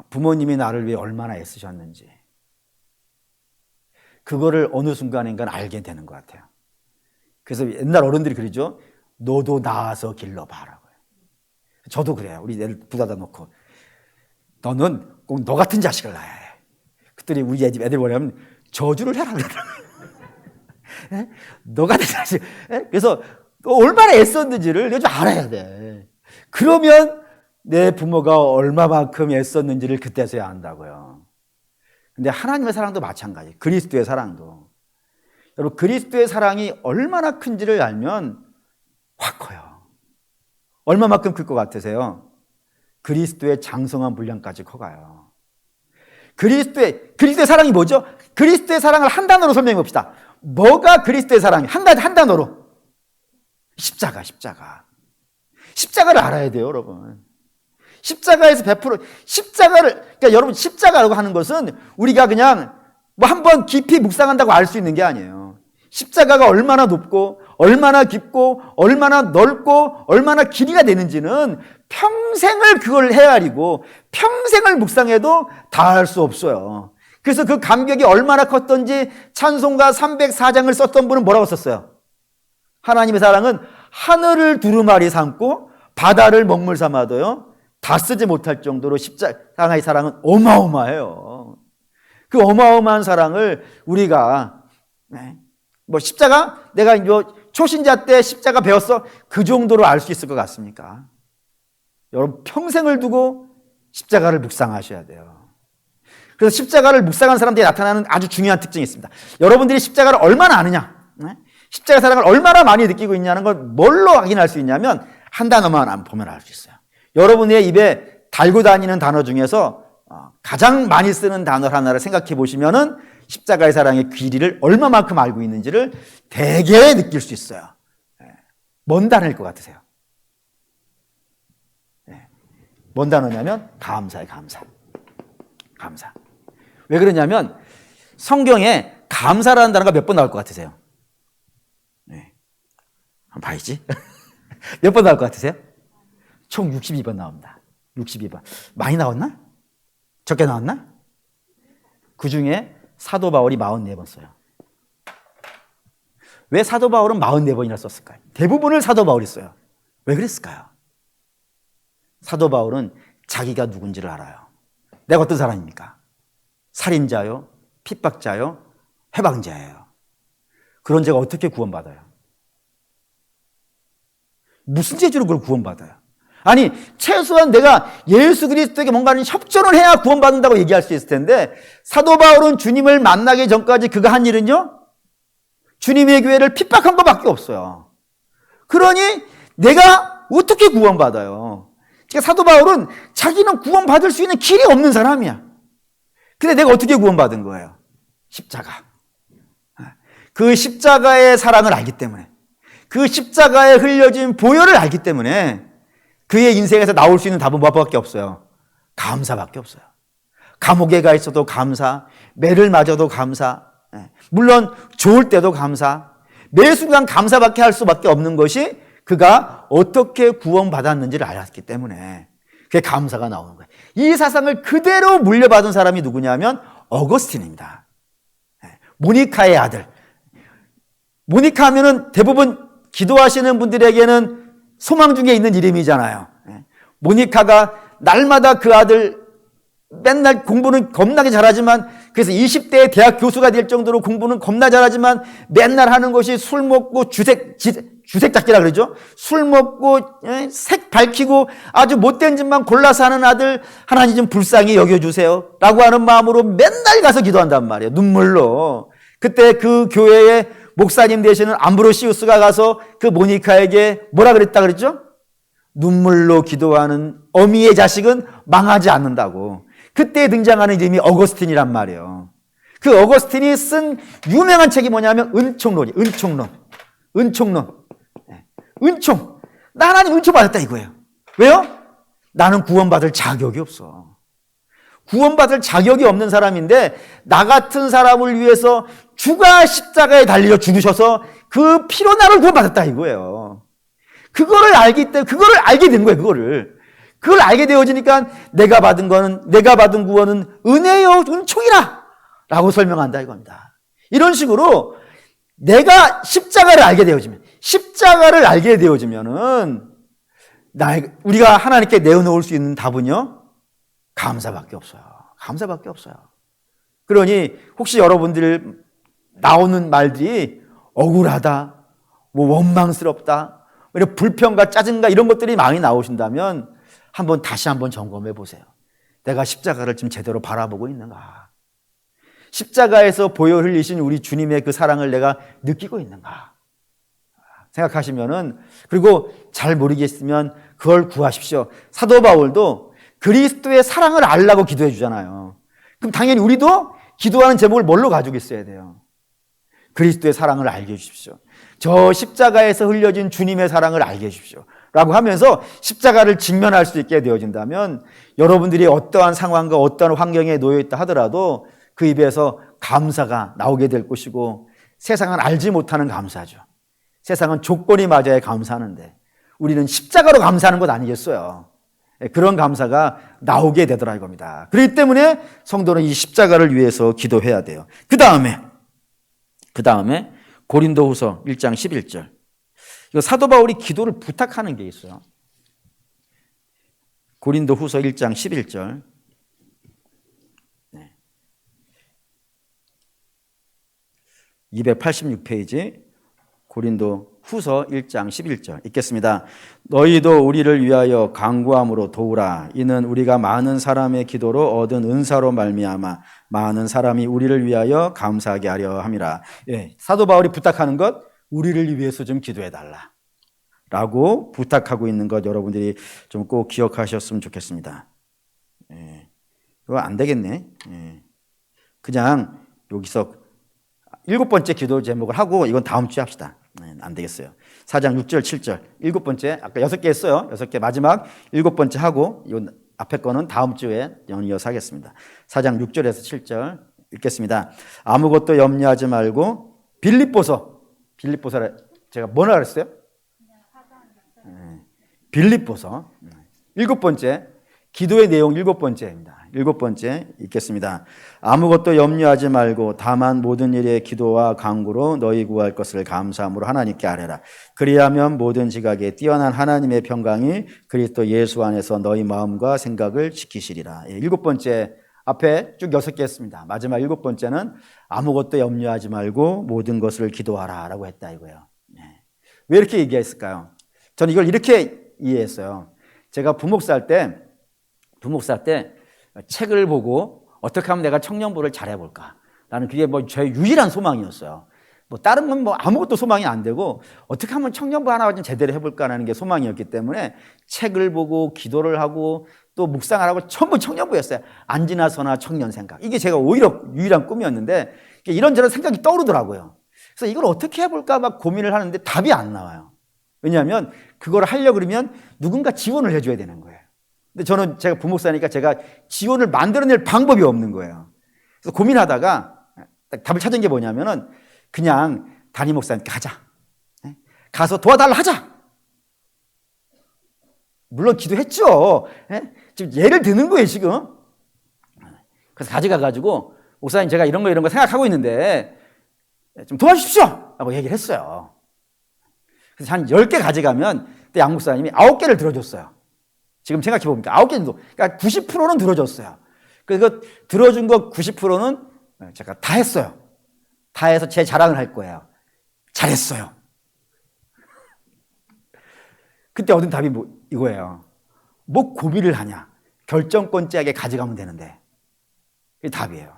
부모님이 나를 위해 얼마나 애쓰셨는지 그거를 어느 순간인가 알게 되는 것 같아요. 그래서 옛날 어른들이 그러죠. 너도 낳아서 길러봐라고요. 저도 그래요. 우리 애들 부다다 놓고 너는 꼭 너 같은 자식을 낳아야 해. 그랬더니 우리 애들 뭐냐면 저주를 해라 그러더라고요. 너 같은 자식. 그래서 얼마나 애썼는지를 내가 좀 알아야 돼. 그러면 내 부모가 얼마만큼 애썼는지를 그때서야 안다고요. 근데 하나님의 사랑도 마찬가지. 그리스도의 사랑도. 여러분, 그리스도의 사랑이 얼마나 큰지를 알면 확 커요. 얼마만큼 클 것 같으세요? 그리스도의 장성한 분량까지 커가요. 그리스도의 사랑이 뭐죠? 그리스도의 사랑을 한 단어로 설명해 봅시다. 뭐가 그리스도의 사랑이? 한 단어로. 십자가를 알아야 돼요, 여러분. 십자가에서 그러니까 여러분, 십자가라고 하는 것은 우리가 그냥 한번 깊이 묵상한다고 알 수 있는 게 아니에요. 십자가가 얼마나 높고, 얼마나 깊고, 얼마나 넓고, 얼마나 길이가 되는지는 평생을 그걸 헤아리고, 평생을 묵상해도 다 알 수 없어요. 그래서 그 감격이 얼마나 컸던지 찬송가 304장을 썼던 분은 뭐라고 썼어요? 하나님의 사랑은 하늘을 두루마리 삼고 바다를 먹물 삼아도요 다 쓰지 못할 정도로 십자가의 사랑은 어마어마해요. 그 어마어마한 사랑을 우리가 뭐 십자가 내가 초신자 때 십자가 배웠어 그 정도로 알 수 있을 것 같습니까? 여러분 평생을 두고 십자가를 묵상하셔야 돼요. 그래서 십자가를 묵상한 사람들이 나타나는 아주 중요한 특징이 있습니다. 여러분들이 십자가를 얼마나 아느냐, 십자가 사랑을 얼마나 많이 느끼고 있냐는 걸 뭘로 확인할 수 있냐면 한 단어만 보면 알 수 있어요. 여러분의 입에 달고 다니는 단어 중에서 가장 많이 쓰는 단어 하나를 생각해 보시면은 십자가의 사랑의 귀리를 얼마만큼 알고 있는지를 대개 느낄 수 있어요. 뭔 단어일 것 같으세요? 뭔 단어냐면 감사예요. 감사. 왜 그러냐면 성경에 감사라는 단어가 몇 번 나올 것 같으세요? 한번 봐야지. 몇 번 나올 것 같으세요? 총 62번 나옵니다. 62번. 많이 나왔나? 적게 나왔나? 그 중에 사도 바울이 44번 써요. 왜 사도 바울은 44번이나 썼을까요? 대부분을 사도 바울이 써요. 왜 그랬을까요? 사도 바울은 자기가 누군지를 알아요. 내가 어떤 사람입니까? 살인자요, 핍박자요, 해방자예요. 그런 제가 어떻게 구원받아요? 무슨 재주로 그걸 구원받아요? 아니 최소한 내가 예수 그리스도에게 뭔가는 협조를 해야 구원받는다고 얘기할 수 있을 텐데 사도 바울은 주님을 만나기 전까지 그가 한 일은요? 주님의 교회를 핍박한 것밖에 없어요. 그러니 내가 어떻게 구원받아요? 그러니까 사도 바울은 자기는 구원받을 수 있는 길이 없는 사람이야. 근데 내가 어떻게 구원받은 거예요? 십자가. 그 십자가의 사랑을 알기 때문에 그 십자가에 흘려진 보혈을 알기 때문에 그의 인생에서 나올 수 있는 답은 뭐밖에 없어요? 감사밖에 없어요. 감옥에 가 있어도 감사, 매를 맞아도 감사, 물론 좋을 때도 감사, 매 순간 감사밖에 할 수밖에 없는 것이 그가 어떻게 구원받았는지를 알았기 때문에 그게 감사가 나오는 거예요. 이 사상을 그대로 물려받은 사람이 누구냐면 어거스틴입니다. 모니카의 아들. 모니카 하면은 대부분 기도하시는 분들에게는 소망 중에 있는 이름이잖아요. 모니카가 날마다 그 아들 맨날 공부는 겁나게 잘하지만 그래서 20대에 대학 교수가 될 정도로 공부는 겁나 잘하지만 맨날 하는 것이 술 먹고 주색잡기라 그러죠. 술 먹고 색 밝히고 아주 못된 짓만 골라서 하는 아들 하나님 좀 불쌍히 여겨주세요 라고 하는 마음으로 맨날 가서 기도한단 말이에요. 눈물로. 그때 그 교회에 목사님 되시는 암브로시우스가 가서 그 모니카에게 뭐라 그랬다 그랬죠? 눈물로 기도하는 어미의 자식은 망하지 않는다고. 그때 등장하는 이름이 어거스틴이란 말이에요. 그 어거스틴이 쓴 유명한 책이 뭐냐면 은총론이. 은총론. 은총. 나 하나님 은총 받았다 이거예요. 왜요? 나는 구원받을 자격이 없어. 구원받을 자격이 없는 사람인데 나 같은 사람을 위해서 주가 십자가에 달려 죽으셔서 그 피로 나를 구원받았다 이거예요. 그거를 알기 때문에 그거를 알게 된 거예요. 그걸 알게 되어지니까 내가 받은 구원은 은혜요 은총이라 라고 설명한다 이겁니다. 이런 식으로 내가 십자가를 알게 되어지면은 우리가 하나님께 내어놓을 수 있는 답은요 감사밖에 없어요. 그러니 혹시 여러분들 나오는 말들이 억울하다, 뭐 원망스럽다, 이런 불평과 짜증과 이런 것들이 많이 나오신다면 다시 한번 점검해 보세요. 내가 십자가를 지금 제대로 바라보고 있는가? 십자가에서 보혈 흘리신 우리 주님의 그 사랑을 내가 느끼고 있는가? 생각하시면은 그리고 잘 모르겠으면 그걸 구하십시오. 사도 바울도 그리스도의 사랑을 알라고 기도해 주잖아요. 그럼 당연히 우리도 기도하는 제목을 뭘로 가지고 있어야 돼요? 그리스도의 사랑을 알게 해주십시오. 저 십자가에서 흘려진 주님의 사랑을 알게 해주십시오. 라고 하면서 십자가를 직면할 수 있게 되어진다면 여러분들이 어떠한 상황과 어떠한 환경에 놓여있다 하더라도 그 입에서 감사가 나오게 될 것이고 세상은 알지 못하는 감사죠. 세상은 조건이 맞아야 감사하는데 우리는 십자가로 감사하는 것 아니겠어요? 그런 감사가 나오게 되더라 이겁니다. 그렇기 때문에 성도는 이 십자가를 위해서 기도해야 돼요. 그 다음에 고린도후서 1장 11절. 사도 바울이 기도를 부탁하는 게 있어요. 고린도 후서 1장 11절. 286페이지 고린도 후서 1장 11절 읽겠습니다. 너희도 우리를 위하여 간구함으로 도우라. 이는 우리가 많은 사람의 기도로 얻은 은사로 말미암아 많은 사람이 우리를 위하여 감사하게 하려 함이라. 예, 사도 바울이 부탁하는 것, 우리를 위해서 좀 기도해달라 라고 부탁하고 있는 것 여러분들이 좀 꼭 기억하셨으면 좋겠습니다. 예, 이거 안 되겠네. 예, 그냥 여기서 7번째 기도 제목을 하고 이건 다음 주에 합시다. 네, 안 되겠어요. 4장 6절 7절 7번째 아까 6개 했어요. 6개 마지막 7번째 하고 이 앞에 거는 다음 주에 연이어서 하겠습니다. 4장 6절에서 7절 읽겠습니다. 아무것도 염려하지 말고 빌립보서 제가 뭐라 그랬어요? 빌립보서 7번째 기도의 내용 7번째입니다. 7번째 읽겠습니다. 아무것도 염려하지 말고 다만 모든 일에 기도와 간구로 너희 구할 것을 감사함으로 하나님께 아뢰라. 그리하면 모든 지각에 뛰어난 하나님의 평강이 그리스도 예수 안에서 너희 마음과 생각을 지키시리라. 7번째 앞에 쭉 6개 했습니다. 마지막 7번째는 아무것도 염려하지 말고 모든 것을 기도하라 라고 했다 이거예요. 왜 이렇게 얘기했을까요? 저는 이걸 이렇게 이해했어요. 제가 부목사 할 때 책을 보고 어떻게 하면 내가 청년부를 잘해볼까? 나는 그게 뭐 제 유일한 소망이었어요. 뭐 다른 건 뭐 아무것도 소망이 안 되고 어떻게 하면 청년부 하나 좀 제대로 해볼까라는 게 소망이었기 때문에 책을 보고 기도를 하고 또 묵상을 하고 전부 청년부였어요. 안지나서나 청년 생각. 이게 제가 오히려 유일한 꿈이었는데 이런저런 생각이 떠오르더라고요. 그래서 이걸 어떻게 해볼까 막 고민을 하는데 답이 안 나와요. 왜냐하면 그걸 하려고 그러면 누군가 지원을 해줘야 되는 거예요. 근데 저는 제가 부목사니까 제가 지원을 만들어낼 방법이 없는 거예요. 그래서 고민하다가 답을 찾은 게 뭐냐면은 그냥 담임 목사님께 가자. 가서 도와달라 하자. 물론 기도했죠. 지금 예를 드는 거예요, 지금. 그래서 가져가가지고 목사님 제가 이런 거 생각하고 있는데 좀 도와주십시오. 라고 얘기를 했어요. 그래서 한 10개 가져가면 그때 양 목사님이 9개를 들어줬어요. 지금 생각해보니까 9개 정도. 그러니까 90%는 들어줬어요. 그래서 들어준 거 90%는 제가 다 했어요. 다 해서 제 자랑을 할 거예요. 잘했어요. 그때 얻은 답이 이거예요. 뭐 고민을 하냐. 결정권자에게 가져가면 되는데. 그게 답이에요.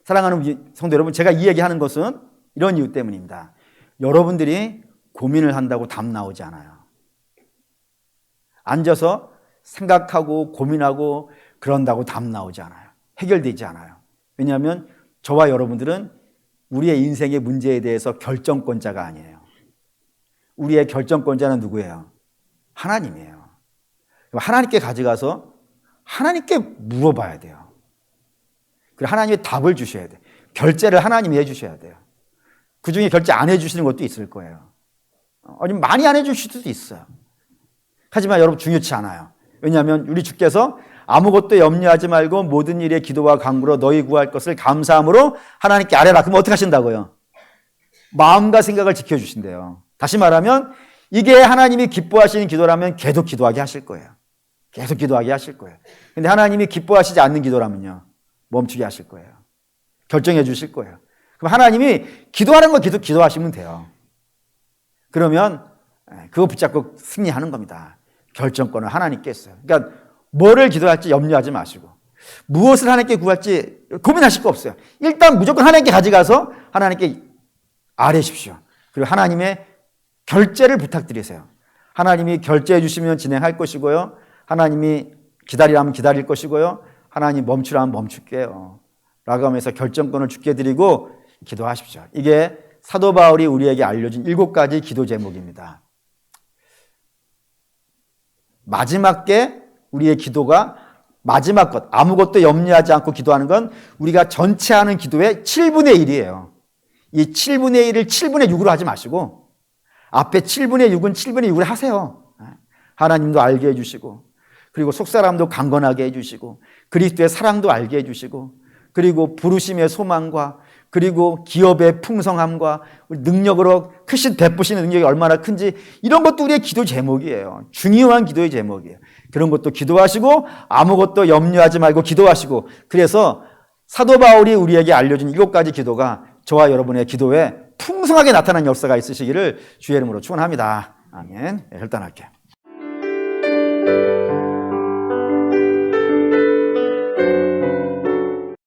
사랑하는 성도 여러분, 제가 이 얘기하는 것은 이런 이유 때문입니다. 여러분들이 고민을 한다고 답 나오지 않아요. 앉아서 생각하고 고민하고 그런다고 답 나오지 않아요. 해결되지 않아요. 왜냐하면 저와 여러분들은 우리의 인생의 문제에 대해서 결정권자가 아니에요. 우리의 결정권자는 누구예요? 하나님이에요. 하나님께 가져가서 하나님께 물어봐야 돼요. 그리고 하나님의 답을 주셔야 돼요. 결제를 하나님이 해주셔야 돼요. 그 중에 결제 안 해주시는 것도 있을 거예요. 아니면 많이 안 해주실 수도 있어요. 하지만 여러분 중요치 않아요. 왜냐하면 우리 주께서 아무것도 염려하지 말고 모든 일에 기도와 간구로 너희 구할 것을 감사함으로 하나님께 아뢰라. 그럼 어떻게 하신다고요? 마음과 생각을 지켜주신대요. 다시 말하면 이게 하나님이 기뻐하시는 기도라면 계속 기도하게 하실 거예요. 계속 기도하게 하실 거예요. 근데 하나님이 기뻐하시지 않는 기도라면요, 멈추게 하실 거예요. 결정해 주실 거예요. 그럼 하나님이 기도하는 거 계속 기도하시면 돼요. 그러면 그거 붙잡고 승리하는 겁니다. 결정권을 하나님께 했어요. 그러니까 뭐를 기도할지 염려하지 마시고 무엇을 하나님께 구할지 고민하실 거 없어요. 일단 무조건 하나님께 가져가서 하나님께 아뢰십시오. 그리고 하나님의 결제를 부탁드리세요. 하나님이 결제해 주시면 진행할 것이고요. 하나님이 기다리라면 기다릴 것이고요. 하나님 멈추라면 멈출게요. 라고 하면서 결정권을 주께 드리고 기도하십시오. 이게 사도 바울이 우리에게 알려준 7가지 기도 제목입니다. 마지막 게 우리의 기도가 마지막 것, 아무것도 염려하지 않고 기도하는 건 우리가 전체 하는 기도의 7분의 1이에요. 이 7분의 1을 7분의 6으로 하지 마시고 앞에 7분의 6은 7분의 6으로 하세요. 하나님도 알게 해주시고 그리고 속사람도 강건하게 해주시고 그리스도의 사랑도 알게 해주시고 그리고 부르심의 소망과 그리고 기업의 풍성함과 능력으로 크신 베푸시는 능력이 얼마나 큰지 이런 것도 우리의 기도 제목이에요. 중요한 기도의 제목이에요. 그런 것도 기도하시고 아무것도 염려하지 말고 기도하시고 그래서 사도 바울이 우리에게 알려준 7가지 기도가 저와 여러분의 기도에 풍성하게 나타난 역사가 있으시기를 주의 이름으로 축원합니다. 아멘. 혈단할게요.